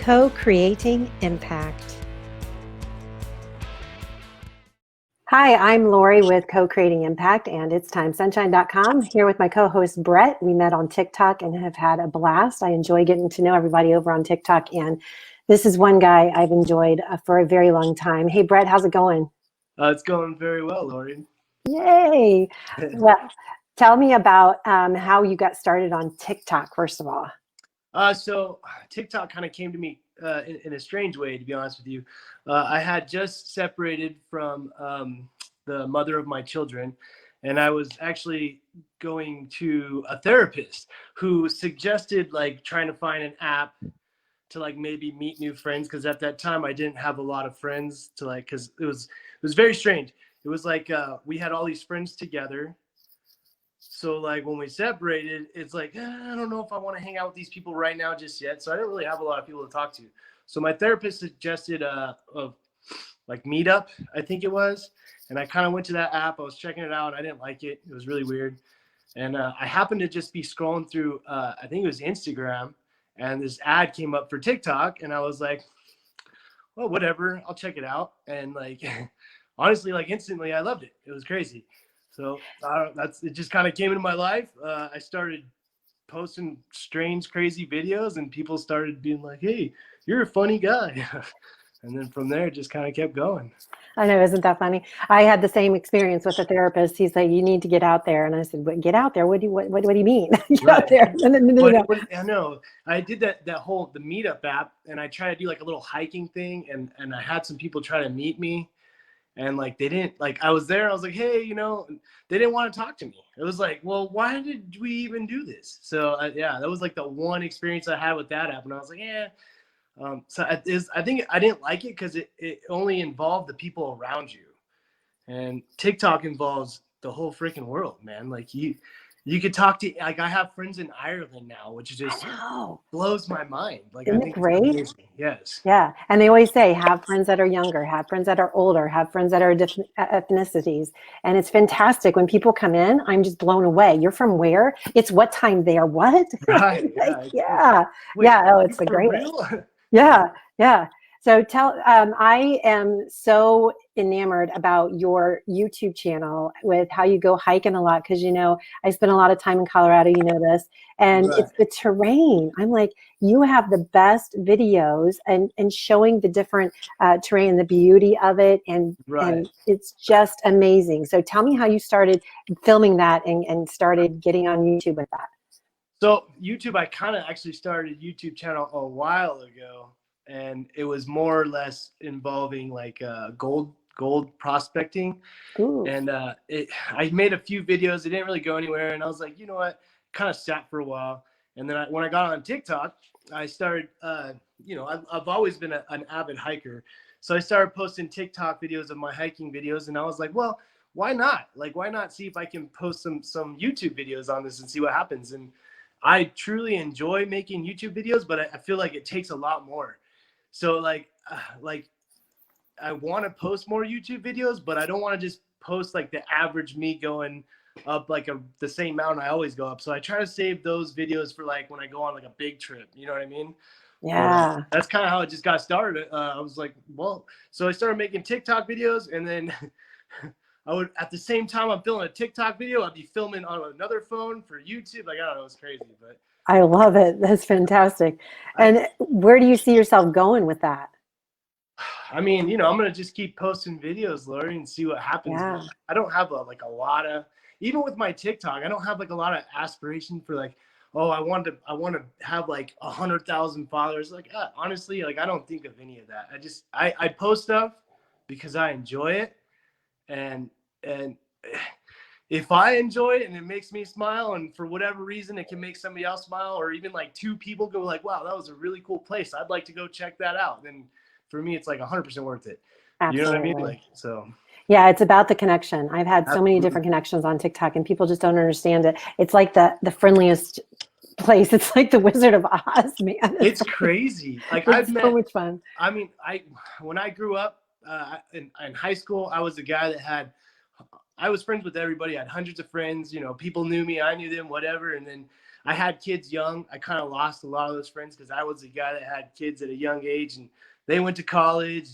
Co-creating impact. Hi, I'm Lori with Co-creating Impact and itstimesunshine.com, here with my co-host Brett. We met on TikTok and have had a blast. I enjoy getting to know everybody over on TikTok, and this is one guy I've enjoyed for a very long time. Hey Brett, how's it going? It's going very well, Lori. Yay! Well, tell me about how you got started on TikTok, first of all. So TikTok kind of came to me in a strange way, to be honest with you. I had just separated from the mother of my children, and I was actually going to a therapist who suggested like trying to find an app to like maybe meet new friends, because at that time I didn't have a lot of friends to like, because it was very strange. It was like we had all these friends together. So like when we separated, it's like, I don't know if I want to hang out with these people right now just yet. So I didn't really have a lot of people to talk to. So my therapist suggested like Meetup, I think it was. And I kind of went to that app. I was checking it out. I didn't like it. It was really weird. And I happened to just be scrolling through, I think it was Instagram. And this ad came up for TikTok. And I was like, well, whatever, I'll check it out. And like, honestly, like instantly, I loved it. It was crazy. So it just kind of came into my life. I started posting strange, crazy videos, and people started being like, hey, you're a funny guy. And then from there, it just kind of kept going. I know, isn't that funny? I had the same experience with the therapist. He's like, you need to get out there. And I said, get out there? What do you mean? Get out there. I know. I did the Meetup app, and I tried to do like a little hiking thing, and I had some people try to meet me. And like, they didn't, like, I was there, I was like, hey, they didn't want to talk to me. It was like, well, why did we even do this? So yeah, that was like the one experience I had with that app. And I was like, yeah. So I think I didn't like it because it only involved the people around you. And TikTok involves the whole freaking world, man. Like you could talk to, like, I have friends in Ireland now, which just blows my mind. Like, Isn't I think it great? it's amazing. Yes. Yeah. And they always say, have friends that are younger, have friends that are older, have friends that are different ethnicities. And it's fantastic. When people come in, I'm just blown away. You're from where? It's what time there? What? Right. Yeah. Wait, yeah. Oh, it's the greatest. Yeah. Yeah. So I am so enamored about your YouTube channel with how you go hiking a lot. Cause I spend a lot of time in Colorado, this, and it's the terrain. I'm like, you have the best videos and showing the different terrain, the beauty of it. And it's just amazing. So tell me how you started filming that and started getting on YouTube with that. So YouTube, I kind of actually started a YouTube channel a while ago, and it was more or less involving like gold prospecting. Ooh. And I made a few videos. They didn't really go anywhere, and I was like, you know what? Kind of sat for a while, and then when I got on TikTok, I started. I've always been an avid hiker, so I started posting TikTok videos of my hiking videos, and I was like, well, why not? Like, why not see if I can post some YouTube videos on this and see what happens? And I truly enjoy making YouTube videos, but I feel like it takes a lot more. So like I want to post more YouTube videos, but I don't want to just post like the average me going up like the same mountain I always go up. So I try to save those videos for like when I go on like a big trip. You know what I mean? Yeah. But that's kind of how it just got started. I was like, well, so I started making TikTok videos, and then I would, at the same time I'm filming a TikTok video, I'd be filming on another phone for YouTube. Like, I don't know, it's crazy, but I love it. That's fantastic. And where do you see yourself going with that? I mean, I'm going to just keep posting videos, Lori, and see what happens. Yeah. I don't have a lot of, even with my TikTok, I don't have like a lot of aspiration for like, oh, I want to have like 100,000 followers. Like, honestly, like, I don't think of any of that. I post stuff because I enjoy it. And if I enjoy it and it makes me smile, and for whatever reason it can make somebody else smile, or even like two people go like, wow, that was a really cool place, I'd like to go check that out, then for me it's like 100% worth it. Absolutely. You know what I mean? Like, so yeah, it's about the connection. I've had so many different connections on TikTok, and people just don't understand it. It's like the friendliest place. It's like the Wizard of Oz, man. It's crazy. Like, it's so much fun. I mean, when I grew up in high school, I was the guy that I was friends with everybody. I had hundreds of friends. People knew me, I knew them, whatever. And then I had kids young. I kind of lost a lot of those friends because I was the guy that had kids at a young age, and they went to college,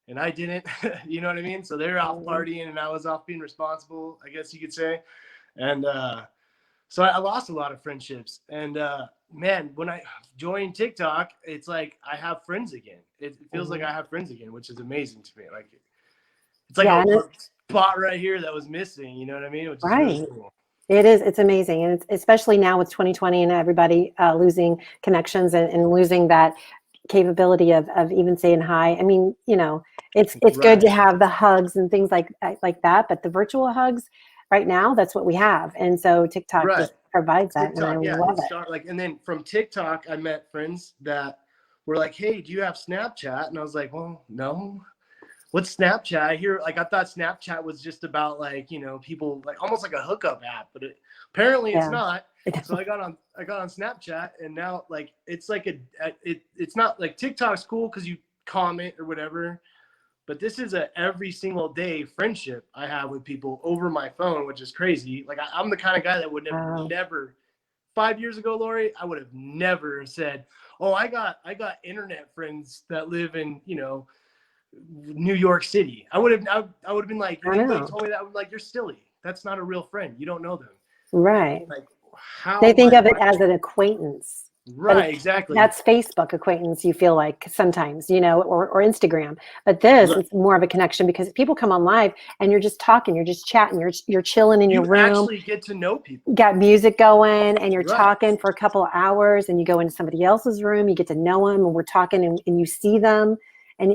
and I didn't. You know what I mean? So they're off partying, and I was off being responsible, I guess you could say. And so I lost a lot of friendships. And man, when I joined TikTok, it's like I have friends again. It feels like I have friends again, which is amazing to me. Like it's like a spot right here that was missing. You know what I mean? Which is really cool. It is. It's amazing. And it's, especially now with 2020 and everybody losing connections and losing that capability of even saying hi. I mean, you know, it's good to have the hugs and things like that, but the virtual hugs right now, that's what we have. And so TikTok just provides that. TikTok, and I love it. Like, and then from TikTok, I met friends that were like, "Hey, do you have Snapchat?" And I was like, "Well, no. What's Snapchat?" I thought Snapchat was just about like, you know, people like almost like a hookup app, but apparently it's not. So I got on Snapchat, and now like it's like it's not like TikTok's cool because you comment or whatever, but this is a every single day friendship I have with people over my phone, which is crazy. Like I'm the kind of guy that would never 5 years ago, Lori, I would have never said, "Oh, I got internet friends that live in, you know, New York City." I would have been like, anybody told me that, I'm like, "You're silly. That's not a real friend. You don't know them." Right. Like, how they think of it as an acquaintance. Right, exactly. That's Facebook acquaintance, you feel like sometimes, you know, or Instagram. But this is more of a connection because people come on live and you're just talking, you're just chatting, you're chilling in your room. You actually get to know people. Got music going and you're talking for a couple of hours, and you go into somebody else's room, you get to know them, and we're talking, and you see them, and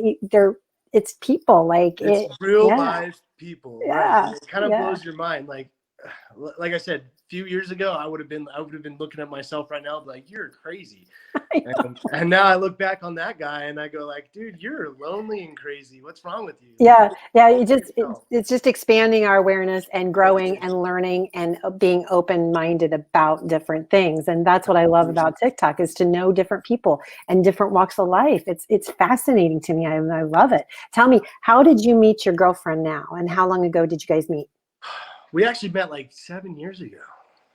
it's people, like it's real live people. Yeah. It kind of blows your mind. Like I said, a few years ago, I would have been looking at myself right now, like, "You're crazy." And now I look back on that guy and I go like, "Dude, you're lonely and crazy. What's wrong with you?" Yeah. It's just expanding our awareness and growing and learning and being open-minded about different things. And that's what I love about TikTok, is to know different people and different walks of life. It's fascinating to me. I love it. Tell me, how did you meet your girlfriend now, and how long ago did you guys meet? We actually met like 7 years ago,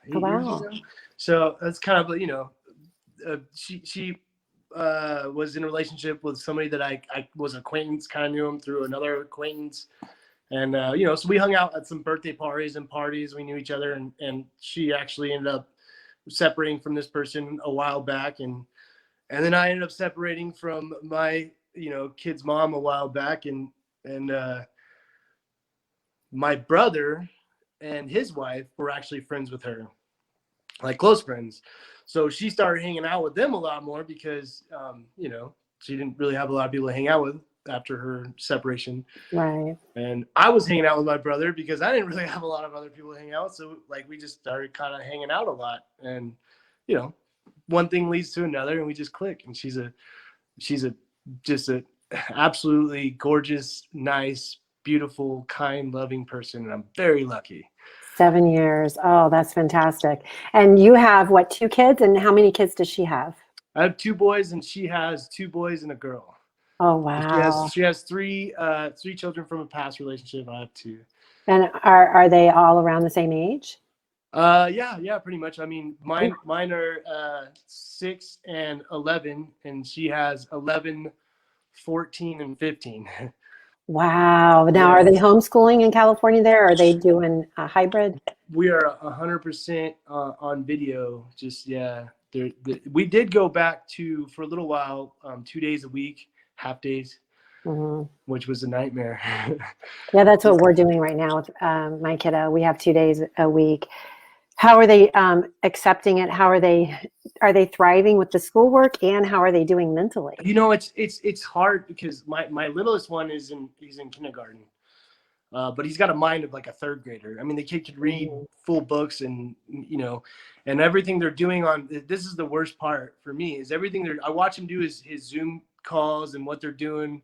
8 years ago. So that's kind of, you know, she was in a relationship with somebody that I was acquaintance, kind of knew him through another acquaintance. And, you know, so we hung out at some birthday parties and parties. We knew each other, and she actually ended up separating from this person a while back. And then I ended up separating from my, you know, kid's mom a while back. And my brother and his wife were actually friends with her, like close friends. So she started hanging out with them a lot more because, you know, she didn't really have a lot of people to hang out with after her separation. Right. And I was hanging out with my brother because I didn't really have a lot of other people to hang out with. So like we just started kind of hanging out a lot, and, you know, one thing leads to another, and we just click. And she's just a absolutely gorgeous, nice, beautiful, kind, loving person, and I'm very lucky. 7 years. Oh, that's fantastic. And you have what, 2 kids? And how many kids does she have? I have 2 boys, and she has 2 boys and a girl. Oh, wow. She has three children from a past relationship. I have 2. And are they all around the same age? Yeah, pretty much. I mean, mine are 6 and 11, and she has 11, 14, and 15. Wow. Now, are they homeschooling in California there? Or are they doing a hybrid? We are 100% on video. Just, we did go back to, for a little while, 2 days a week, half days, which was a nightmare. Yeah, that's what we're doing right now with my kiddo. We have 2 days a week. How are they accepting it? Are they thriving with the schoolwork, and how are they doing mentally? You know, it's hard because my littlest one he's in kindergarten, but he's got a mind of like a 3rd grader. I mean, the kid could read full books, and, you know, and everything they're doing this is the worst part for me, is everything I watch him do his Zoom calls and what they're doing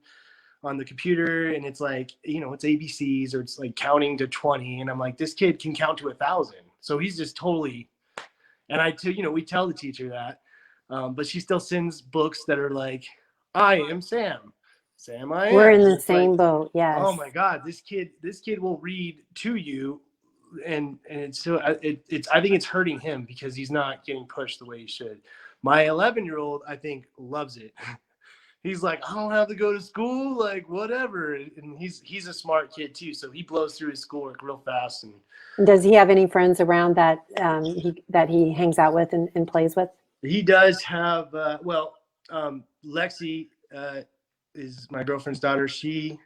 on the computer, and it's like, you know, it's ABCs, or it's like counting to 20, and I'm like, this kid can count to 1,000. So he's just totally, and we tell the teacher that, but she still sends books that are like, "I am Sam. I am." We're in the same boat. Yes. Oh my God, this kid will read to you and it's so it's I think it's hurting him because he's not getting pushed the way he should. My 11-year-old, I think, loves it. He's like, I don't have to go to school, like whatever. And he's a smart kid too, so he blows through his schoolwork real fast. And Does he have any friends around that he hangs out with and plays with? he does have Lexi is my girlfriend's daughter. She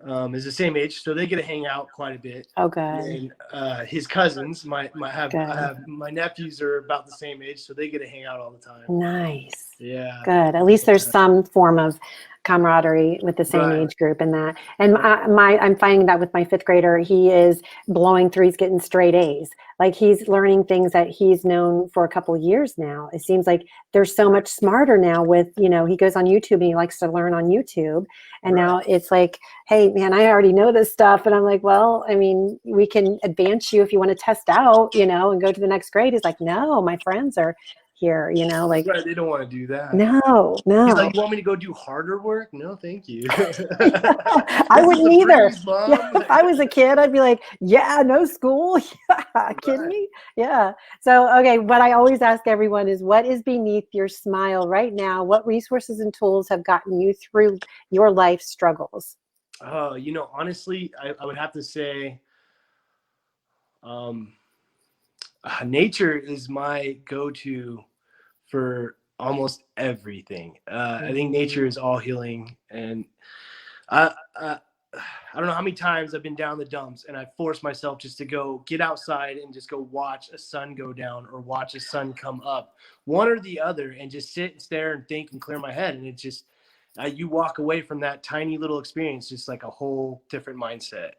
is the same age, so they get to hang out quite a bit. Oh, good. And his cousins, I have my nephews are about the same age, so they get to hang out all the time. Nice. Yeah. Good. At least there's some form of camaraderie with the same age group and that. And I'm finding that with my 5th grader, he is blowing through. He's getting straight A's. Like he's learning things that he's known for a couple of years now. It seems like they're so much smarter now with, he goes on YouTube and he likes to learn on YouTube. And now it's like, hey man, I already know this stuff. And I'm like, well, I mean, we can advance you if you want to test out, and go to the next grade. He's like, no, my friends are here, like they don't want to do that. No. He's like, you want me to go do harder work? No, thank you. I wouldn't either. If I was a kid, I'd be like, yeah, no school. Yeah, kidding me? Yeah. So, okay, what I always ask everyone is, what is beneath your smile right now? What resources and tools have gotten you through your life struggles? Honestly, I would have to say nature is my go-to for almost everything. I think nature is all healing, and I don't know how many times I've been down the dumps and I force myself just to go get outside and just go watch a sun go down or watch a sun come up, one or the other, and just sit and stare and think and clear my head. And it just, you walk away from that tiny little experience, just like a whole different mindset.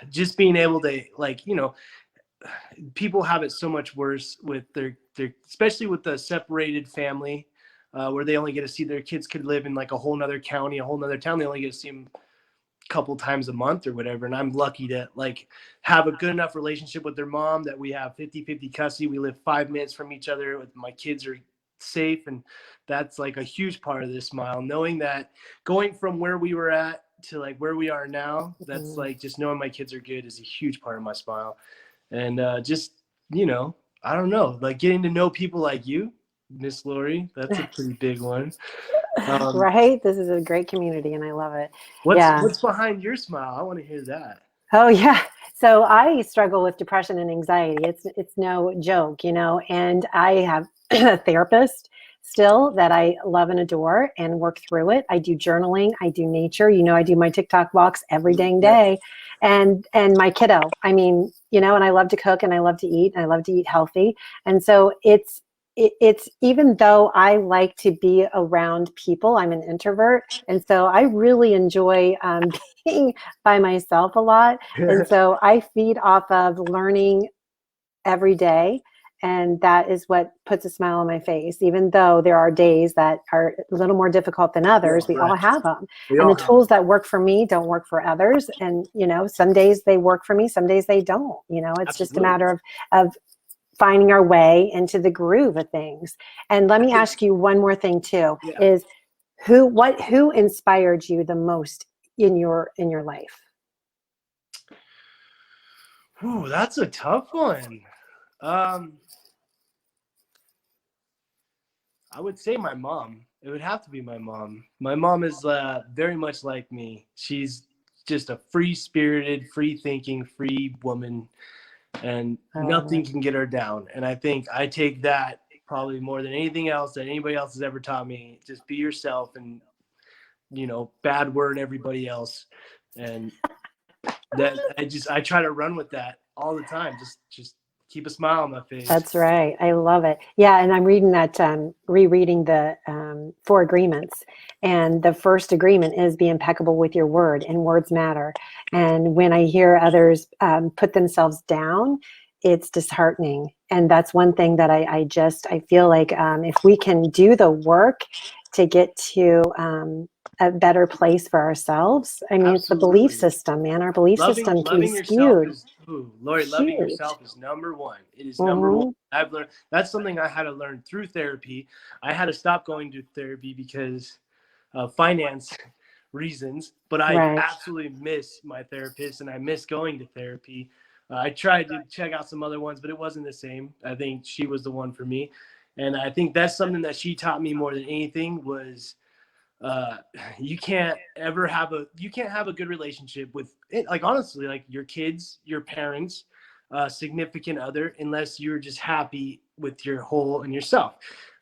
Just being able to, people have it so much worse with their especially with the separated family, where they only get to see their kids could live in like a whole nother county, a whole nother town. They only get to see them a couple times a month or whatever. And I'm lucky to have a good enough relationship with their mom that we have 50-50 custody. We live 5 minutes from each other. My kids are safe. And that's like a huge part of this smile, knowing that going from where we were at to like where we are now, that's like just knowing my kids are good is a huge part of my smile. And just, I don't know, like getting to know people like you, Miss Lori, that's a pretty big one. Right? This is a great community and I love it. What's behind your smile? I want to hear that. Oh yeah. So I struggle with depression and anxiety. It's no joke, and I have a therapist still that I love and adore and work through it. I do journaling. I do nature. I do my TikTok walks every dang day. And my kiddo, I mean, and I love to cook and I love to eat and I love to eat healthy. And so it's even though I like to be around people, I'm an introvert. And so I really enjoy being by myself a lot. And so I feed off of learning every day. And that is what puts a smile on my face, even though there are days that are a little more difficult than others. We all have them. And the tools that work for me don't work for others. And, some days they work for me, some days they don't. It's just a matter of finding our way into the groove of things. And let me ask you one more thing too, is who inspired you the most in your life? Ooh, that's a tough one. I would say my mom. It would have to be my mom. My mom is very much like me. She's just a free-spirited, free-thinking, free woman, and nothing can get her down. And I think I take that probably more than anything else that anybody else has ever taught me. Just be yourself and, bad word everybody else. And that I try to run with that all the time. Just keep a smile on my face. That's right. I love it. Yeah. And I'm reading that, rereading the 4 agreements. And the first agreement is be impeccable with your word, and words matter. And when I hear others put themselves down, it's disheartening. And that's one thing that I feel like if we can do the work to get to a better place for ourselves. I mean, It's the belief system, man. Our belief system can be skewed. Lori, loving yourself is number one. It is number one. I've learned that's something I had to learn through therapy. I had to stop going to therapy because finance reasons, but I Right. absolutely miss my therapist and I miss going to therapy. I tried to check out some other ones, but it wasn't the same. I think she was the one for me. And I think that's something that she taught me more than anything was you can't have a good relationship with it, like honestly, like your kids, your parents, significant other, unless you're just happy with your whole and yourself.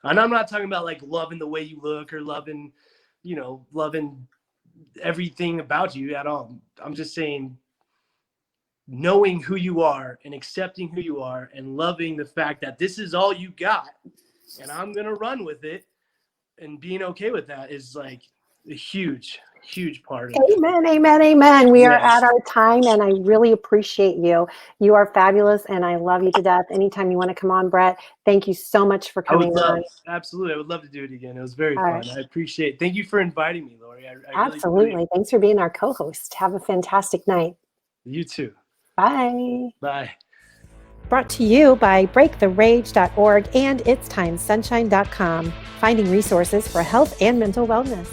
And I'm not talking about like loving the way you look or loving everything about you at all. I'm just saying knowing who you are and accepting who you are and loving the fact that this is all you got and I'm going to run with it, and being okay with that is like a huge part of it. Amen, amen, amen. We are Yes. at our time, and I really appreciate you. You are fabulous, and I love you to death. Anytime you want to come on, Brett, thank you so much for coming on. Absolutely. I would love to do it again. It was very All fun. right. I appreciate it. Thank you for inviting me, Lori. I Absolutely. really Thanks for being our co-host. Have a fantastic night. You too. Bye. Bye. Brought to you by breaktherage.org and itstimesunshine.com, finding resources for health and mental wellness.